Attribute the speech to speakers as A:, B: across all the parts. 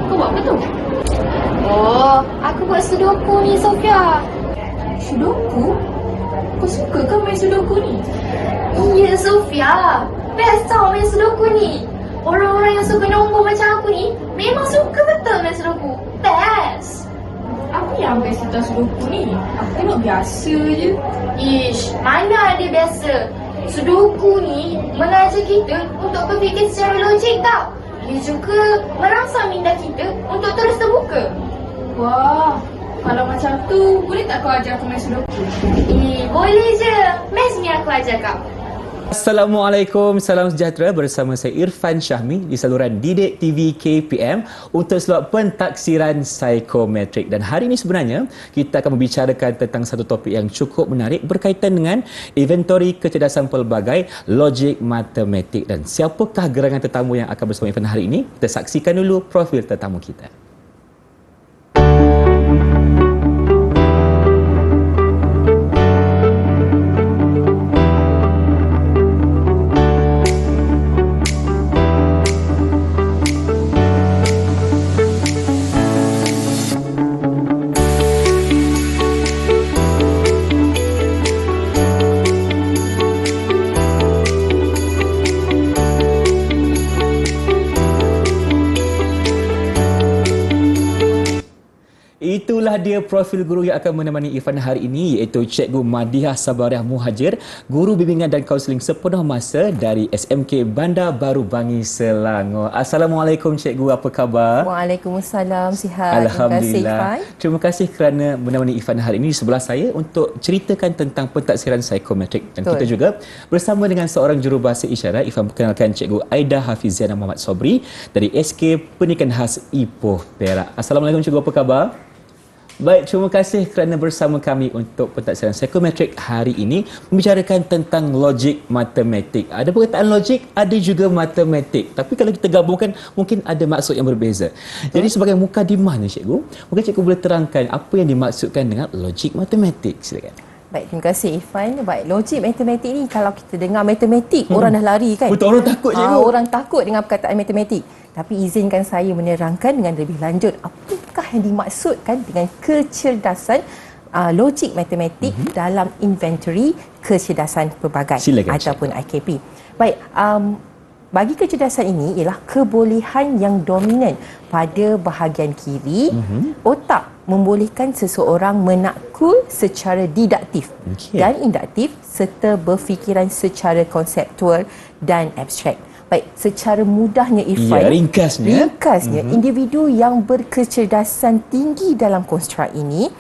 A: Kau buat apa tu?
B: Oh, aku buat sudoku ni, Sofia.
A: Sudoku? Kau suka ke main sudoku ni?
B: Iya, Sofia. Best tau main sudoku ni. Orang-orang yang suka nombor macam aku ni memang suka betul main sudoku. Best.
A: Apa yang best tentang sudoku ni? Aku tengok biasa je.
B: Ish, mana ada biasa. Sudoku ni mengajar kita untuk berfikir secara logik tau. Ia juga merangsang minda kita untuk terus terbuka.
A: Wah, kalau macam tu, boleh tak kau ajar aku main sudoku?
B: Boleh je. Best ni aku ajar kau.
C: Assalamualaikum, salam sejahtera bersama saya Irfan Syahmi di saluran Didik TV KPM untuk slot pentaksiran psikometrik. Dan hari ini sebenarnya kita akan membicarakan tentang satu topik yang cukup menarik berkaitan dengan inventori kecerdasan pelbagai logik matematik. Dan siapakah gerangan tetamu yang akan bersama Irfan hari ini? Kita saksikan dulu profil tetamu kita. Itulah dia profil guru yang akan menemani Irfan hari ini, iaitu Cikgu Madiah Sabariah Muhajir, Guru Bimbingan dan Kaunseling Sepenuh Masa dari SMK Bandar Baru Bangi, Selangor. Assalamualaikum Cikgu, apa khabar?
D: Waalaikumsalam, sihat.
C: Alhamdulillah. Terima kasih kerana menemani Irfan hari ini di sebelah saya untuk ceritakan tentang pentaksiran psikometrik. Dan kita juga bersama dengan seorang jurubahasa isyarat. Irfan perkenalkan Cikgu Aida Hafiziana Muhammad Sobri dari SK Pendidikan Khas Ipoh, Perak. Assalamualaikum Cikgu, apa khabar? Baik, terima kasih kerana bersama kami untuk pentaksiran psikometrik hari ini membicarakan tentang logik matematik. Ada perkataan logik, ada juga matematik. Tapi kalau kita gabungkan, mungkin ada maksud yang berbeza. Jadi sebagai mukadimah ni Cikgu, mungkin Cikgu boleh terangkan apa yang dimaksudkan dengan logik matematik. Silakan.
D: Baik, terima kasih Irfan. Baik, logik matematik ni kalau kita dengar matematik, orang dah lari kan?
C: Betul, orang takut Cikgu.
D: Orang takut dengan perkataan matematik. Tapi izinkan saya menerangkan dengan lebih lanjut apakah yang dimaksudkan dengan kecerdasan logik matematik dalam inventory kecerdasan pelbagai.
C: Silakan,
D: ataupun IKP. Baik, bagi kecerdasan ini ialah kebolehan yang dominan pada bahagian kiri otak membolehkan seseorang menakul secara didaktif dan induktif serta berfikiran secara konseptual dan abstrak. Baik, secara mudahnya Irfan, ringkasnya individu yang berkecerdasan tinggi dalam konstruk ini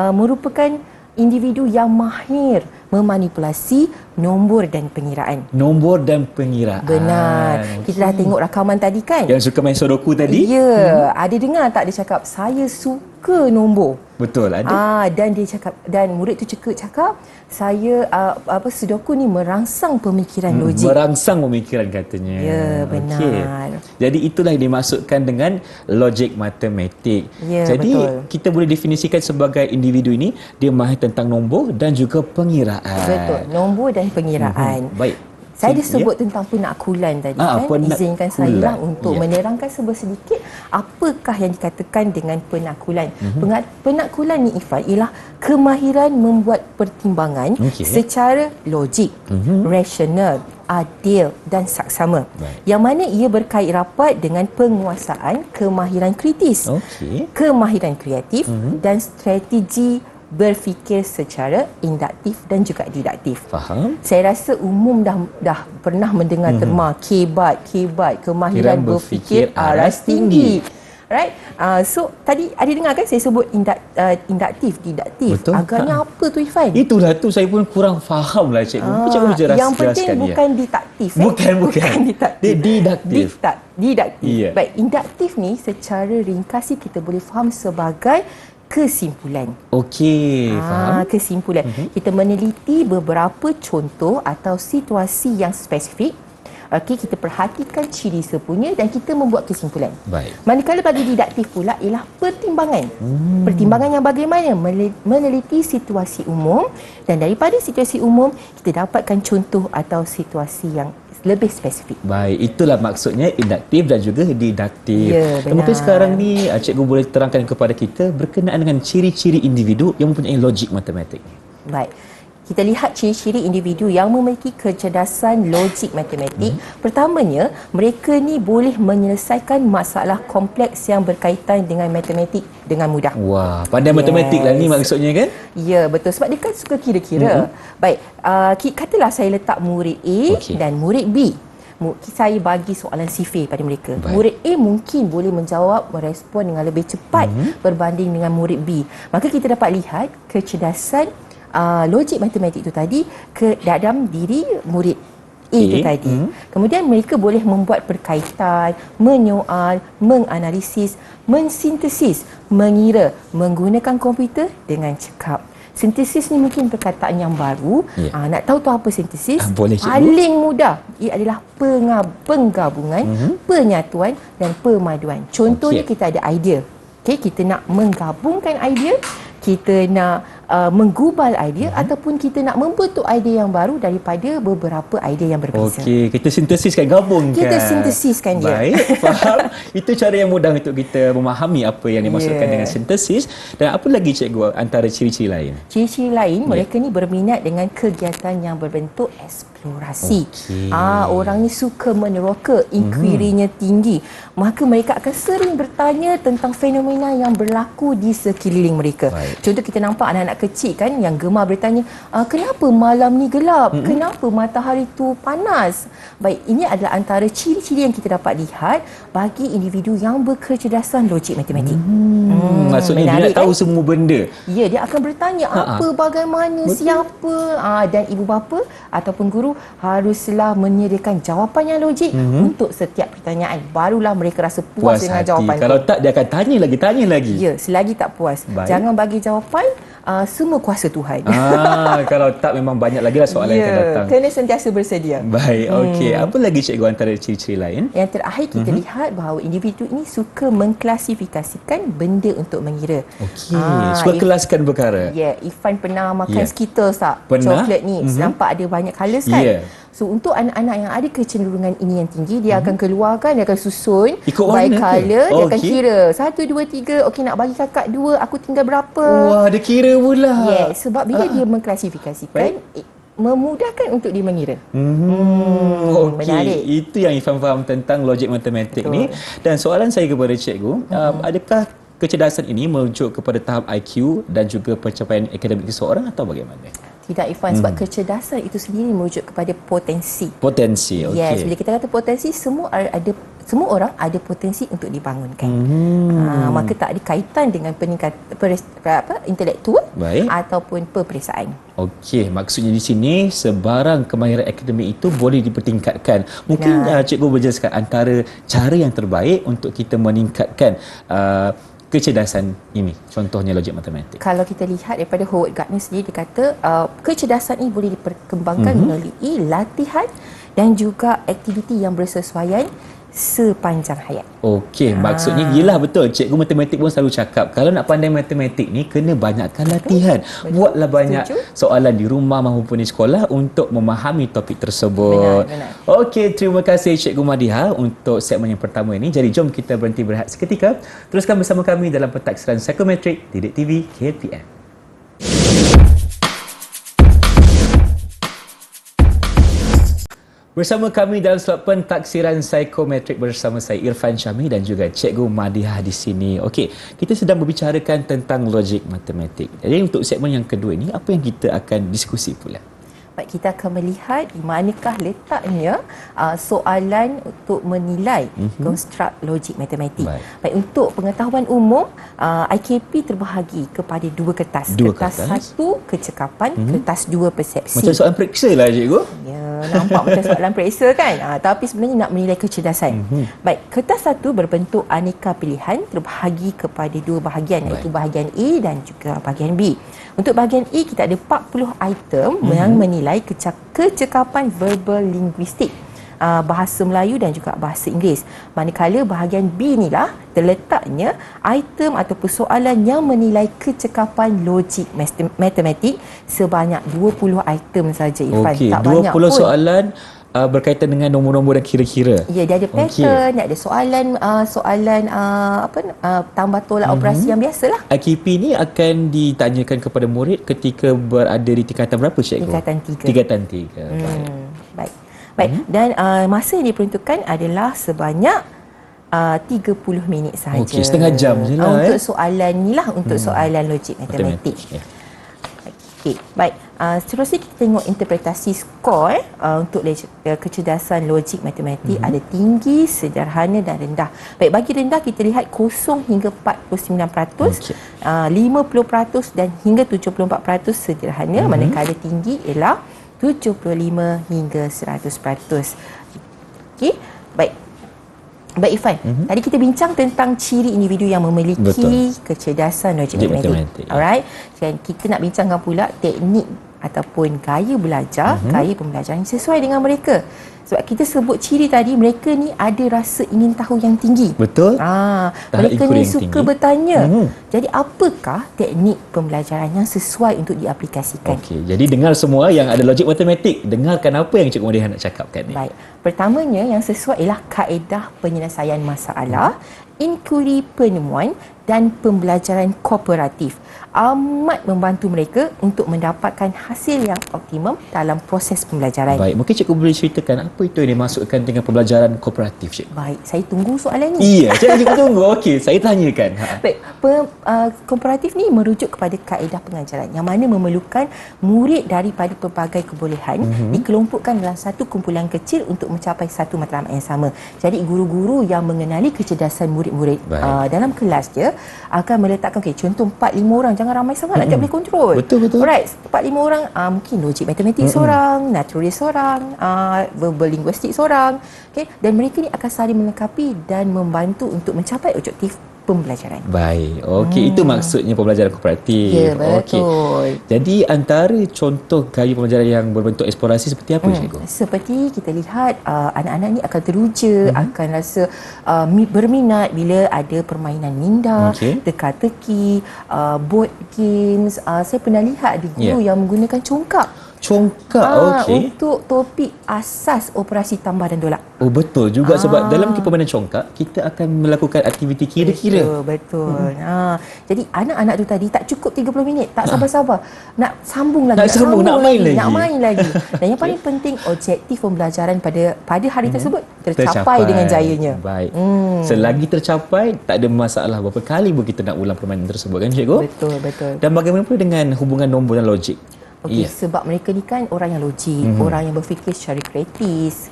D: merupakan individu yang mahir memanipulasi nombor dan pengiraan.
C: Nombor dan pengiraan.
D: Benar. Kita dah tengok rakaman tadi kan?
C: Yang suka main sudoku tadi?
D: Ya. Ada dengar tak dia cakap, saya suka nombor.
C: Betul, ada.
D: Dan dia cakap, dan murid tu cakap saya sudoku ni merangsang pemikiran logik.
C: Merangsang pemikiran katanya.
D: Ya, benar.
C: Okey. Jadi itulah yang dimaksudkan dengan logik matematik.
D: Ya,
C: jadi
D: betul.
C: kita boleh definisikan sebagai individu ini dia mahir tentang nombor dan juga pengiraan.
D: Betul, nombor dan pengiraan.
C: Baik.
D: Saya disebut tentang penakulan tadi kan. Izinkan saya lah untuk menerangkan sedikit apakah yang dikatakan dengan penakulan. Penakulan ni Ifan ialah kemahiran membuat pertimbangan secara logik, rasional, adil dan saksama. Yang mana ia berkait rapat dengan penguasaan kemahiran kritis, kemahiran kreatif dan strategi berfikir secara induktif dan juga didaktif.
C: Faham?
D: Saya rasa umum dah pernah mendengar terma KEBAT, kemahiran berfikir aras tinggi. Right? So tadi ada dengar kan saya sebut induktif, didaktif.
C: Betul.
D: Agaknya apa tu Irfan?
C: Itulah tu saya pun kurang faham lah Cikgu. Cikgu jelaskan.
D: Yang penting bukan didaktif.
C: Bukan.
D: didaktif.
C: Dia didaktif.
D: Didaktif.
C: Yeah.
D: Baik, induktif ni secara ringkas kita boleh faham sebagai kesimpulan.
C: Okey, faham.
D: Kesimpulan. Kita meneliti beberapa contoh atau situasi yang spesifik. Okey, kita perhatikan ciri sepunya dan kita membuat kesimpulan.
C: Baik.
D: Manakala bagi didaktif pula ialah pertimbangan. Pertimbangan yang bagaimana? Meneliti situasi umum dan daripada situasi umum kita dapatkan contoh atau situasi yang lebih spesifik.
C: Baik, itulah maksudnya induktif dan juga didaktif.
D: Ya, benar.
C: Mungkin sekarang ni cikgu boleh terangkan kepada kita berkenaan dengan ciri-ciri individu yang mempunyai logik matematik.
D: Baik. Kita lihat ciri-ciri individu yang memiliki kecerdasan logik matematik. Pertamanya, mereka ni boleh menyelesaikan masalah kompleks yang berkaitan dengan matematik dengan mudah.
C: Wah, pandai matematik lah ni maksudnya kan?
D: Ya, betul. Sebab dia kan suka kira-kira. Baik, katalah saya letak murid A dan murid B. Saya bagi soalan sifir pada mereka.
C: Baik.
D: Murid A mungkin boleh menjawab, merespon dengan lebih cepat berbanding dengan murid B. Maka kita dapat lihat kecerdasan logik matematik itu tadi ke dalam diri murid A itu tadi. Kemudian mereka boleh membuat perkaitan, menyoal, menganalisis, mensintesis, mengira menggunakan komputer dengan cekap. Sintesis ni mungkin perkataan yang baru. Nak tahu apa sintesis?
C: Boleh, cikgu.
D: Paling mudah. Ia adalah penggabungan, penyatuan dan pemaduan. Contohnya kita ada idea. Kita nak menggabungkan idea, kita nak menggubal idea ataupun kita nak membentuk idea yang baru daripada beberapa idea yang berbeza.
C: Okey, kita sintesiskan, gabungkan.
D: Kita sintesiskan dia.
C: Baik, faham. Itu cara yang mudah untuk kita memahami apa yang dimaksudkan dengan sintesis. Dan apa lagi cikgu antara ciri-ciri lain?
D: Ciri-ciri lain, mereka ni berminat dengan kegiatan yang berbentuk eksplorasi. Orang ni suka meneroka, inquiry-nya tinggi. Maka mereka akan sering bertanya tentang fenomena yang berlaku di sekeliling mereka. Contoh kita nampak anak-anak kecil kan yang gemar bertanya, kenapa malam ni gelap? Kenapa matahari tu panas? Baik, ini adalah antara ciri-ciri yang kita dapat lihat bagi individu yang berkecerdasan logik matematik.
C: Maksudnya dia nak tahu semua benda.
D: Ya, dia akan bertanya apa, bagaimana, siapa, dan ibu bapa ataupun guru haruslah menyediakan jawapan yang logik untuk setiap pertanyaan. Barulah mereka rasa puas dengan
C: hati.
D: jawapan
C: Kalau
D: tu.
C: tak, dia akan tanya lagi.
D: Ya, selagi tak puas.
C: Baik.
D: Jangan bagi jawapan, semua kuasa Tuhan.
C: Kalau tak, memang banyak lagi lah soalan yang akan datang.
D: Kena sentiasa bersedia.
C: Baik, okey. Apa lagi cikgu antara ciri-ciri lain?
D: Yang terakhir kita lihat bahawa individu ini suka mengklasifikasikan benda untuk mengira.
C: Okey, suka kelaskan perkara.
D: Ya, Ifan pernah makan Skittles tak?
C: Pernah.
D: Coklat ni. Nampak ada banyak colours kan?
C: Ya.
D: So untuk anak-anak yang ada kecenderungan ini yang tinggi, dia akan keluarkan, dia akan susun
C: Ikut
D: by
C: warna ke?
D: colour, dia akan
C: Okey.
D: kira 1, 2, 3, okey nak bagi kakak 2, aku tinggal berapa.
C: Wah, dia kira pula.
D: Yes, sebab bila dia mengklasifikasikan, memudahkan untuk dia mengira.
C: Okey,
D: menarik.
C: itu yang Ifan faham tentang logik matematik ni. Dan soalan saya kepada cikgu, adakah kecerdasan ini merujuk kepada tahap IQ dan juga pencapaian akademik seseorang atau bagaimana?
D: Tidak, Ifan, sebab kecerdasan itu sendiri merujuk kepada potensi.
C: Potensi, okey.
D: Yes, bila kita kata potensi, semua orang ada potensi untuk dibangunkan. Maka tak ada kaitan dengan intelektual ataupun peperiksaan.
C: Okey, maksudnya di sini sebarang kemahiran akademik itu boleh dipertingkatkan. Mungkin cikgu berjelaskan antara cara yang terbaik untuk kita meningkatkan kecerdasan ini, contohnya logik matematik.
D: Kalau kita lihat daripada Howard Gardner sendiri, dia kata kecerdasan ini boleh diperkembangkan melalui latihan dan juga aktiviti yang bersesuaian sepanjang hayat.
C: Okey, maksudnya yelah betul. Cikgu matematik pun selalu cakap kalau nak pandai matematik ni kena banyakkan latihan. Buatlah banyak soalan di rumah maupun di sekolah untuk memahami topik tersebut.
D: Benar.
C: Okey, terima kasih Cikgu Madiha untuk segmen yang pertama ini. Jadi jom kita berhenti berehat seketika. Teruskan bersama kami dalam Pentaksiran Psikometrik Didik TV KPM. Bersama kami dalam slot Pentaksiran Psikometrik bersama saya Irfan Syami dan juga Cikgu Madiha di sini. Okey, kita sedang berbicarakan tentang logik matematik. Jadi untuk segmen yang kedua ini, apa yang kita akan diskusi pula?
D: Baik, kita akan melihat di manakah letaknya soalan untuk menilai konstruk logik matematik. Baik, untuk pengetahuan umum, IKP terbahagi kepada dua kertas. Kertas satu, kecekapan, kertas dua, persepsi.
C: Macam soalan periksa lah cikgu.
D: Ya, nampak macam soalan periksa kan? Tapi sebenarnya nak menilai kecerdasan. Baik, kertas satu berbentuk aneka pilihan terbahagi kepada dua bahagian, iaitu bahagian A dan juga bahagian B. Untuk bahagian A, kita ada 40 item yang menilai kecekapan verbal linguistik, bahasa Melayu dan juga bahasa Inggeris. Manakala bahagian B inilah terletaknya item ataupun soalan yang menilai kecekapan logik matematik sebanyak 20 item saja, Irfan.
C: Okey,
D: tak
C: 20
D: banyak pun.
C: soalan berkaitan dengan nombor-nombor dan kira-kira.
D: Ya, dia ada pattern, dia ada soalan tambah tolak operasi yang biasalah.
C: IKP ni akan ditanyakan kepada murid ketika berada di tingkatan berapa, cikgu?
D: Tingkatan 3.
C: Tingkatan 3.
D: Baik. Dan masa yang diperuntukkan adalah sebanyak 30 minit sahaja.
C: Okey, setengah jam je lah.
D: Untuk soalan ni lah, untuk soalan logik matematik. Okey, baik. Seterusnya kita tengok interpretasi skor untuk kecerdasan logik matematik. Ada tinggi, sederhana dan rendah. Baik, bagi rendah kita lihat 0 hingga 49%, 50% dan hingga 74% sederhana, manakala tinggi ialah 75 hingga 100%. Okey, baik. Baik Ifan, tadi kita bincang tentang ciri individu yang memiliki kecerdasan logik matematik. Alright. Dan kita nak bincangkan pula teknik ataupun gaya belajar, gaya pembelajaran yang sesuai dengan mereka. Sebab kita sebut ciri tadi, mereka ni ada rasa ingin tahu yang tinggi.
C: Betul.
D: Mereka ni suka bertanya. Jadi apakah teknik pembelajaran yang sesuai untuk diaplikasikan?
C: Okey, jadi dengar semua yang ada logik matematik, dengarkan apa yang Cikgu Madiha nak cakapkan ni.
D: Baik. Pertamanya yang sesuai ialah kaedah penyelesaian masalah, inquiry penemuan dan pembelajaran kooperatif. Amat membantu mereka untuk mendapatkan hasil yang optimum dalam proses pembelajaran.
C: Baik, mungkin cikgu boleh ceritakan apa itu yang dimaksudkan dengan pembelajaran kooperatif, cikgu?
D: Baik, saya tunggu soalan ni.
C: Iya, cikgu tunggu. Okey, saya tanyakan.
D: Baik, kooperatif ni merujuk kepada kaedah pengajaran yang mana memerlukan murid daripada pelbagai kebolehan dikelompokkan dalam satu kumpulan kecil untuk mencapai satu matlamat yang sama. Jadi guru-guru yang mengenali kecerdasan murid-murid dalam kelas dia akan meletakkan contoh 4-5 orang, jangan ramai sangat nak boleh kontrol.
C: Betul.
D: Alright, 4-5 orang mungkin logik matematik seorang, naturalist seorang, verbal linguistik seorang. Okay? Dan mereka ni akan saling melengkapi dan membantu untuk mencapai objektif pembelajaran.
C: Baik. Okey, itu maksudnya pembelajaran kooperatif.
D: Ya, betul.
C: Okey. Jadi antara contoh gaya pembelajaran yang berbentuk eksplorasi seperti apa, cikgu?
D: Seperti kita lihat anak-anak ni akan teruja, akan rasa berminat bila ada permainan minda, teka-teki, board games. Saya pernah lihat ada guru yang menggunakan congkak. Untuk topik asas operasi tambah dan tolak.
C: Oh, betul juga sebab dalam permainan congkak kita akan melakukan aktiviti kira-kira.
D: Betul. Jadi anak-anak tu tadi tak cukup 30 minit, tak sabar-sabar nak sambung lagi,
C: nak main lagi.
D: Dan yang paling penting objektif pembelajaran pada hari tersebut tercapai dengan jayanya.
C: Baik. Selagi tercapai, tak ada masalah berapa kali pun kita nak ulang permainan tersebut, kan cikgu?
D: Betul.
C: Dan bagaimana pula dengan hubungan nombor dan logik?
D: Sebab mereka ni kan orang yang logik, orang yang berfikir secara kritis.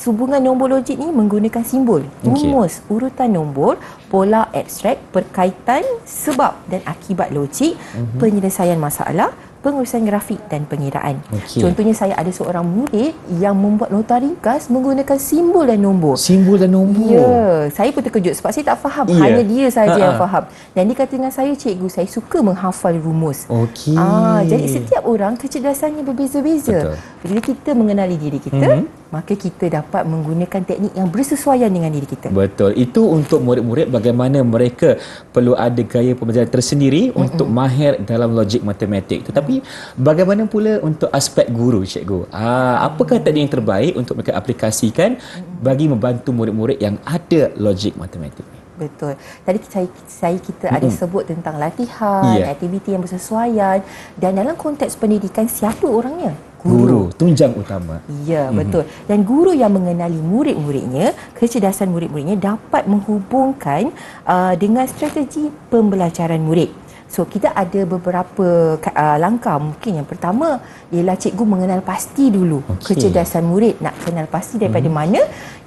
D: Hubungan nombor logik ni menggunakan simbol, rumus, urutan nombor, pola abstrak, perkaitan, sebab dan akibat logik, penyelesaian masalah, pengurusan grafik dan pengiraan. Contohnya saya ada seorang murid yang membuat nota ringkas menggunakan simbol dan nombor. Ya, saya pun terkejut sebab saya tak faham. Hanya dia saja yang faham. Dan dia kata dengan saya, cikgu, saya suka menghafal rumus. Jadi setiap orang kecerdasannya berbeza-beza. Bila kita mengenali diri kita, maka kita dapat menggunakan teknik yang bersesuaian dengan diri kita.
C: Betul. Itu untuk murid-murid bagaimana mereka perlu ada gaya pembelajaran tersendiri untuk mahir dalam logik matematik. Tetapi bagaimana pula untuk aspek guru, cikgu? Apakah teknik yang terbaik untuk mereka aplikasikan bagi membantu murid-murid yang ada logik matematik?
D: Betul. Tadi kita ada sebut tentang latihan, aktiviti yang bersesuaian, dan dalam konteks pendidikan siapa orangnya?
C: Guru, tunjang utama.
D: Ya, betul. Dan guru yang mengenali murid-muridnya, kecerdasan murid-muridnya dapat menghubungkan dengan strategi pembelajaran murid. So, kita ada beberapa langkah. Mungkin yang pertama ialah cikgu mengenal pasti dulu kecerdasan murid. Nak kenal pasti daripada mana?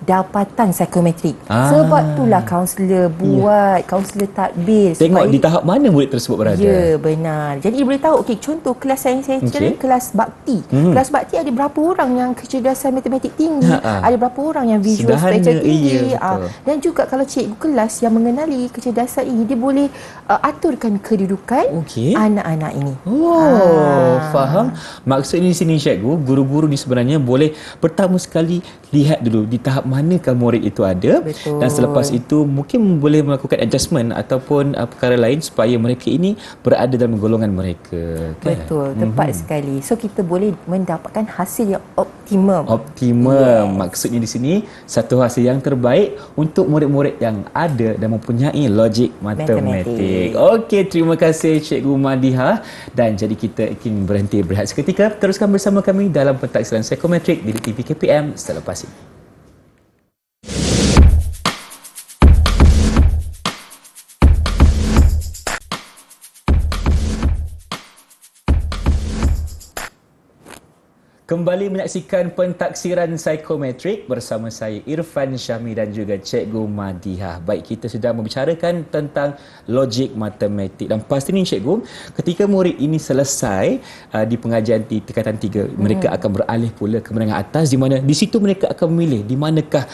D: Dapatan psikometrik. Sebab itulah kaunselor buat, kaunselor takbir.
C: Tengok di tahap mana murid tersebut berada.
D: Ya, benar. Jadi dia boleh tahu, contoh kelas yang saya cerita, kelas bakti. Kelas bakti ada berapa orang yang kecerdasan matematik tinggi, ada berapa orang yang visual spatial tinggi. Dan juga kalau cikgu kelas yang mengenali kecerdasan ini, dia boleh aturkan kedudukan kedudukan
C: Okey.
D: anak-anak ini.
C: Faham. Maksudnya di sini cikgu, guru-guru ni sebenarnya boleh pertama sekali lihat dulu di tahap manakah murid itu ada.
D: Betul.
C: Dan selepas itu mungkin boleh melakukan adjustment ataupun perkara lain supaya mereka ini berada dalam golongan mereka. Kan?
D: Betul, tepat sekali. So kita boleh mendapatkan hasil yang optimum.
C: Optimum. Maksudnya di sini satu hasil yang terbaik untuk murid-murid yang ada dan mempunyai logik matematik. Okey, terima kasih Cikgu Madiha. Dan jadi kita ingin berhenti berehat seketika. Teruskan bersama kami dalam pentaksiran psikometrik di TV KPM selepas ini. Kembali menyaksikan pentaksiran psikometrik bersama saya Irfan Syahmi dan juga Cikgu Madiha. Baik, kita sedang membicarakan tentang logik matematik dan pastinya Cikgu, ketika murid ini selesai di pengajian di tingkatan 3, mereka akan beralih pula ke menengah atas di mana di situ mereka akan memilih di manakah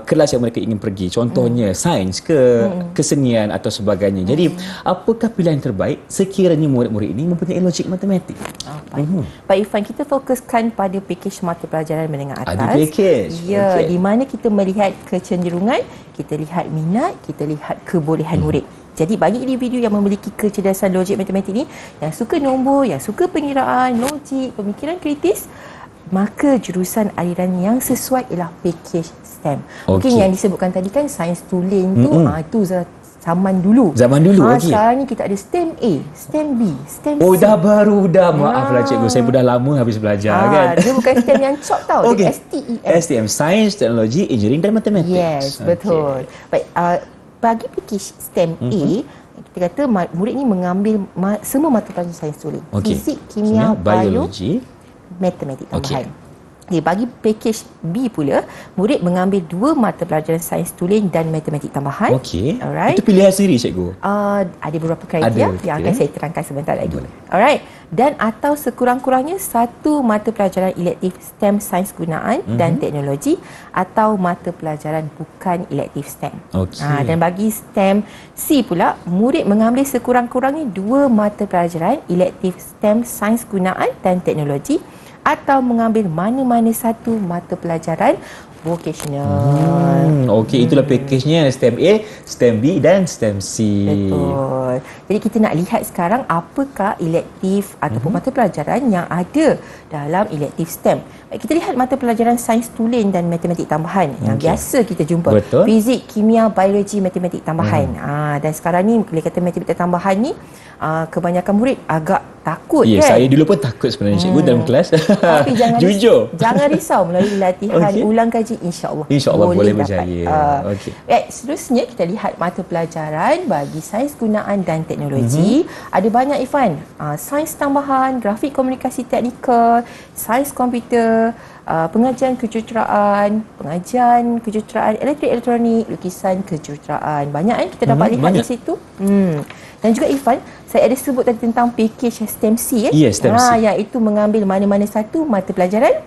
C: kelas yang mereka ingin pergi. Contohnya sains ke kesenian atau sebagainya. Jadi, apakah pilihan terbaik sekiranya murid-murid ini mempunyai logik matematik?
D: Pak Irfan, kita fokuskan pada pakej mata pelajaran menengah atas.
C: Ada pakej.
D: Ya, di mana kita melihat kecenderungan, kita lihat minat, kita lihat kebolehan murid. Jadi bagi individu yang memiliki kecerdasan logik matematik ni, yang suka nombor, yang suka pengiraan, logik, pemikiran kritis, maka jurusan aliran yang sesuai ialah pakej STEM. Mungkin yang disebutkan tadi kan sains tulen tu, itu zaman dulu.
C: Okey.
D: Sekarang ni kita ada STEM A, STEM B, STEM C.
C: Oh, dah baru dah. Maaflah cikgu, saya pun dah lama habis belajar kan.
D: Dia bukan STEM yang chop tau.
C: Okey.
D: Dia STEM.
C: STM, Sains, Teknologi, Engineering dan Matematik.
D: Yes, betul. Baik, bagi pakej STEM A, kita kata murid ni mengambil semua mata pelajaran sains tulen. Fizik, kimia, biologi, matematik tambahan. Okay, bagi pakej B pula, murid mengambil 2 mata pelajaran sains tulen dan matematik tambahan.
C: Okey.
D: Alright.
C: Itu pilihan sendiri cikgu?
D: Ada beberapa kriteria yang akan saya terangkan sebentar lagi. Alright. Dan atau sekurang-kurangnya 1 mata pelajaran elektif STEM sains gunaan dan teknologi atau mata pelajaran bukan elektif STEM.
C: Okey.
D: Dan bagi STEM C pula, murid mengambil sekurang-kurangnya 2 mata pelajaran elektif STEM sains gunaan dan teknologi atau mengambil mana-mana satu mata pelajaran vocational.
C: Okey, itulah pakejnya STEM A, STEM B dan STEM C.
D: Betul. Jadi kita nak lihat sekarang apakah elektif ataupun mata pelajaran yang ada dalam elektif STEM. Baik, kita lihat mata pelajaran sains tulen dan matematik tambahan yang biasa kita jumpa.
C: Betul.
D: Fizik, kimia, biologi, matematik tambahan. Dan sekarang ni boleh kata matematik tambahan ni kebanyakan murid agak takut kan?
C: Saya dulu pun takut sebenarnya cikgu dalam kelas.
D: Tapi jangan
C: jujur.
D: Jangan risau, melalui latihan ulang kaji insya-Allah
C: boleh berjaya.
D: Seterusnya kita lihat mata pelajaran bagi sains gunaan dan teknologi. Ada banyak Ifan. Sains tambahan, grafik komunikasi teknikal, sains komputer, pengajian kejuruteraan, elektrik elektronik, lukisan kejuruteraan. Banyak kan kita dapat lihat di situ. Dan juga Irfan, saya ada sebut tadi tentang pakej STEM C
C: STEM C.
D: iaitu mengambil mana-mana satu mata pelajaran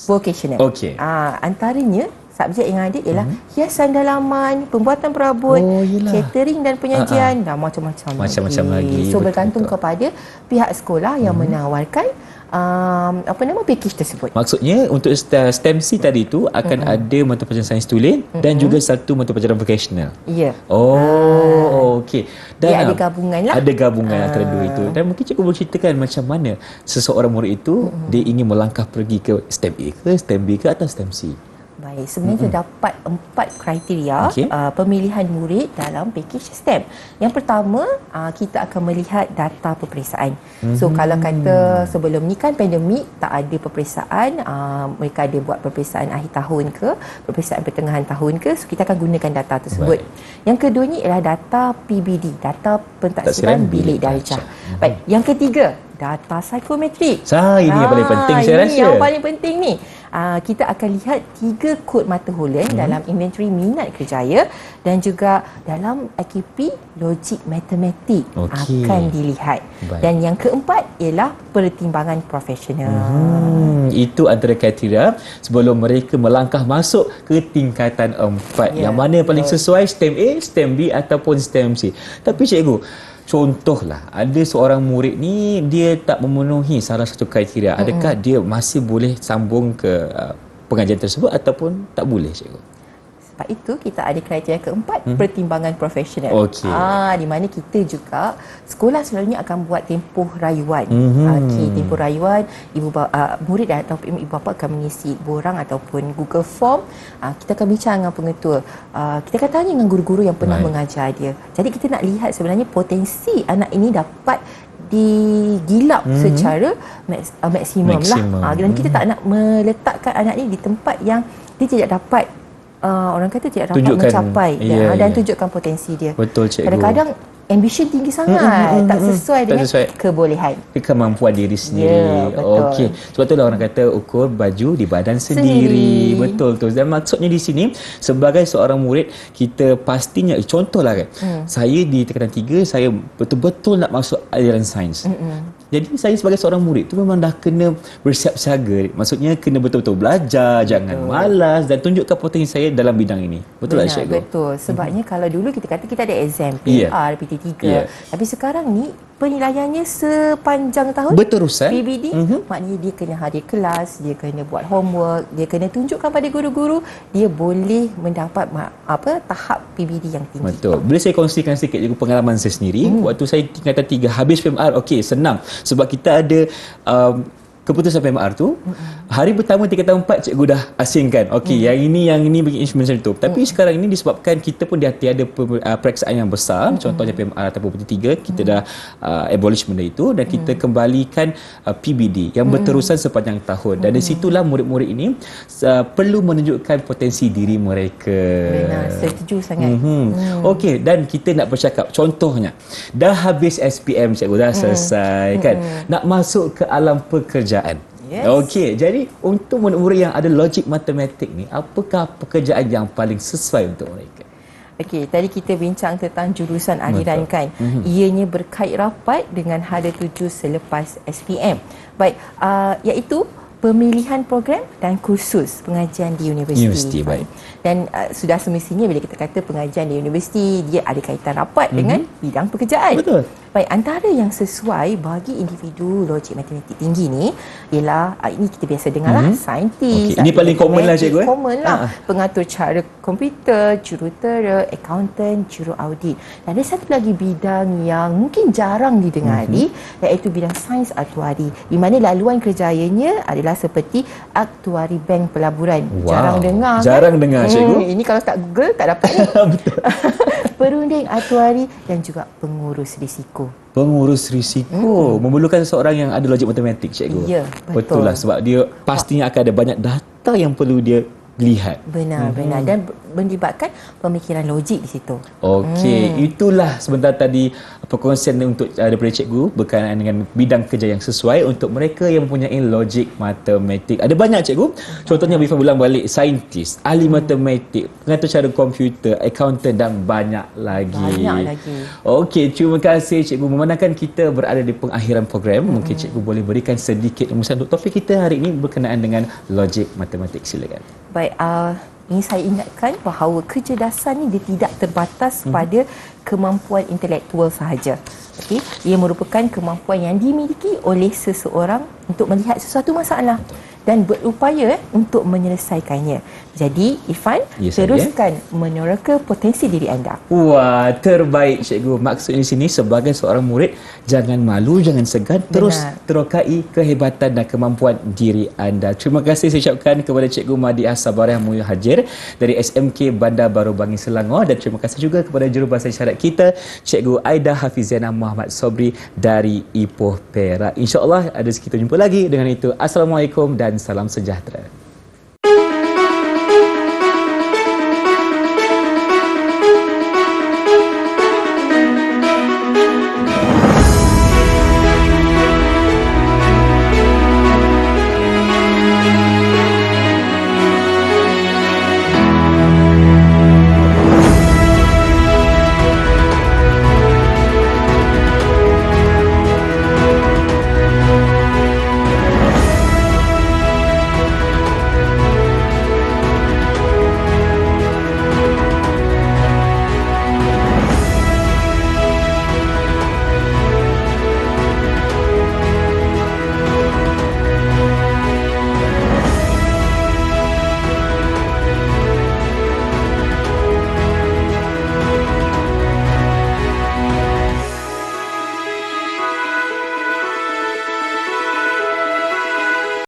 D: vocational.
C: Okey.
D: Antaranya subjek yang ada ialah hiasan dalaman, pembuatan perabot, catering dan penyajian dan macam-macam
C: lagi.
D: So bergantung kepada pihak sekolah yang menawarkan pakej tersebut.
C: Maksudnya untuk STEM C tadi tu akan ada mata pelajaran sains tulen dan juga satu mata pelajaran vocational.
D: Ya.
C: Okey. Dan
D: dia ada gabungan lah.
C: Ada gabungan antara dua itu. Dan mungkin cikgu boleh ceritakan macam mana seseorang murid itu dia ingin melangkah pergi ke STEM A ke, STEM B ke atau STEM C.
D: Baik, sebenarnya terdapat 4 kriteria pemilihan murid dalam pakej STEM. Yang pertama, kita akan melihat data peperiksaan. So kalau kata sebelum ni kan pandemik, tak ada peperiksaan, mereka ada buat peperiksaan akhir tahun ke, peperiksaan pertengahan tahun ke, so kita akan gunakan data tersebut. Yang keduanya ialah data PBD, data pentaksiran bilik darjah. Baik, yang ketiga, data psikometrik.
C: Ini yang paling penting saya rasa.
D: Ini yang paling penting ni. Kita akan lihat 3 kod mata hulen dalam inventory minat kerjaya dan juga dalam aktivitas logik matematik akan dilihat. Dan yang keempat ialah pertimbangan profesional.
C: Itu antara kriteria sebelum mereka melangkah masuk ke tingkatan 4.
D: Ya,
C: Yang mana yang paling sesuai, STEM A, STEM B ataupun STEM C. Tapi cikgu, contohlah ada seorang murid ni dia tak memenuhi salah satu kriteria. Adakah dia masih boleh sambung ke pengajian tersebut ataupun tak boleh, cikgu?
D: Sebab itu kita ada kriteria keempat, pertimbangan profesional.
C: Okey.
D: Di mana kita juga sekolah selalunya akan buat tempoh rayuan. Okey, tempoh rayuan, murid atau ibu bapa akan mengisi borang ataupun Google Form. Kita akan bincang dengan pengetua. Kita akan tanya dengan guru-guru yang pernah mengajar dia. Jadi kita nak lihat sebenarnya potensi anak ini dapat digilap secara maksimum lah. Dan kita tak nak meletakkan anak ini di tempat yang dia tidak dapat orang kata tidak dapat mencapai dan tunjukkan potensi dia.
C: Betul, cikgu.
D: Kadang-kadang ambition tinggi sangat, tak sesuai dengan kebolehan.
C: Kemampuan diri sendiri. Okey. Sebab itulah orang kata ukur baju di badan sendiri. Betul tu. Dan maksudnya di sini sebagai seorang murid kita pastinya contohlah kan. Saya di tingkatan 3 saya betul-betul nak masuk aliran sains. Jadi saya sebagai seorang murid tu memang dah kena bersiap siaga. Maksudnya kena betul-betul belajar, jangan malas dan tunjukkan potensi saya dalam bidang ini. Betul tak, cikgu?
D: Betul. Sebabnya kalau dulu kita kata kita ada exam PR, PT3. Tapi sekarang ni penilaiannya sepanjang tahun
C: berterusan.
D: PBD, maknanya dia kena hadir kelas, dia kena buat homework, dia kena tunjukkan pada guru-guru dia boleh mendapat tahap PBD yang tinggi.
C: Betul. Boleh saya kongsikan sikit juga pengalaman saya sendiri. Waktu saya tingkatan 3 habis PMR, okey, senang. Sebab kita ada keputusan PMR tu, hari pertama tingkatan 4 cikgu dah asingkan. Okey, yang ini bagi instrumen macam tu. Tapi sekarang ini disebabkan kita pun dah tiada periksaan yang besar, contohnya PMR ataupun PT3, kita dah abolish benda itu dan kita kembalikan PBD yang berterusan sepanjang tahun. Dan dari situlah murid-murid ini perlu menunjukkan potensi diri mereka.
D: Benar, setuju sangat.
C: Okey, dan kita nak bercakap contohnya dah habis SPM cikgu, dah selesai kan, nak masuk ke alam pekerjaan. Okey, jadi untuk murid-murid yang ada logik matematik ni, apakah pekerjaan yang paling sesuai untuk mereka?
D: Okey, tadi kita bincang tentang jurusan aliran kan. Ianya berkait rapat dengan hala tuju selepas SPM. Baik, iaitu pemilihan program dan kursus pengajian di universiti.
C: Baik.
D: Dan sudah semestinya bila kita kata pengajian di universiti, dia ada kaitan rapat dengan bidang pekerjaan.
C: Betul.
D: Baik, antara yang sesuai bagi individu logik matematik tinggi ni ialah ini kita biasa dengar lah, saintis.
C: Ini paling common lah, cikgu.
D: Common lah. Pengatur cara komputer, jurutera, accountant, juru audit. Dan ada satu lagi bidang yang mungkin jarang didengari, iaitu bidang sains aktuari, di mana laluan kerjayanya adalah seperti aktuari bank pelaburan. Jarang dengar.
C: Jarang dengar, cikgu.
D: Ini kalau tak Google tak dapat. Betul. Perunding aktuari dan juga pengurus risiko.
C: Pengurus risiko memerlukan seseorang yang ada logik matematik, cikgu.
D: Ya, betul.
C: Betul lah, sebab dia pastinya akan ada banyak data yang perlu dia lihat.
D: Benar. Dan melibatkan pemikiran logik di situ.
C: Okey, itulah sebentar tadi perkongsian untuk daripada cikgu berkenaan dengan bidang kerja yang sesuai untuk mereka yang mempunyai logik matematik. Ada banyak, cikgu. Contohnya Bifan ulang balik, saintis, ahli matematik, pengatur cara komputer, accountant dan banyak lagi. Okey, terima kasih cikgu. Memandangkan kita berada di pengakhiran program, mungkin cikgu boleh berikan sedikit rumusan untuk topik kita hari ini berkenaan dengan logik matematik. Silakan.
D: Baik, ini saya ingatkan bahawa kecerdasan ini dia tidak terbatas pada kemampuan intelektual sahaja. Okey, ia merupakan kemampuan yang dimiliki oleh seseorang untuk melihat sesuatu masalah dan berupaya untuk menyelesaikannya. Jadi, Ifan, teruskan meneroka potensi diri anda.
C: Wah, terbaik, cikgu. Maksudnya di sini sebagai seorang murid, jangan malu, jangan segan, terus terokai kehebatan dan kemampuan diri anda. Terima kasih saya ucapkan kepada Cikgu Madiah Sabarah Muhajir dari SMK Bandar Baru Bangi Selangor, dan terima kasih juga kepada jurubahasa isyarat kita, Cikgu Aida Hafiziana Muhammad Sobri dari Ipoh Perak. InsyaAllah ada rezeki kita jumpa lagi. Dengan itu, Assalamualaikum dan salam sejahtera.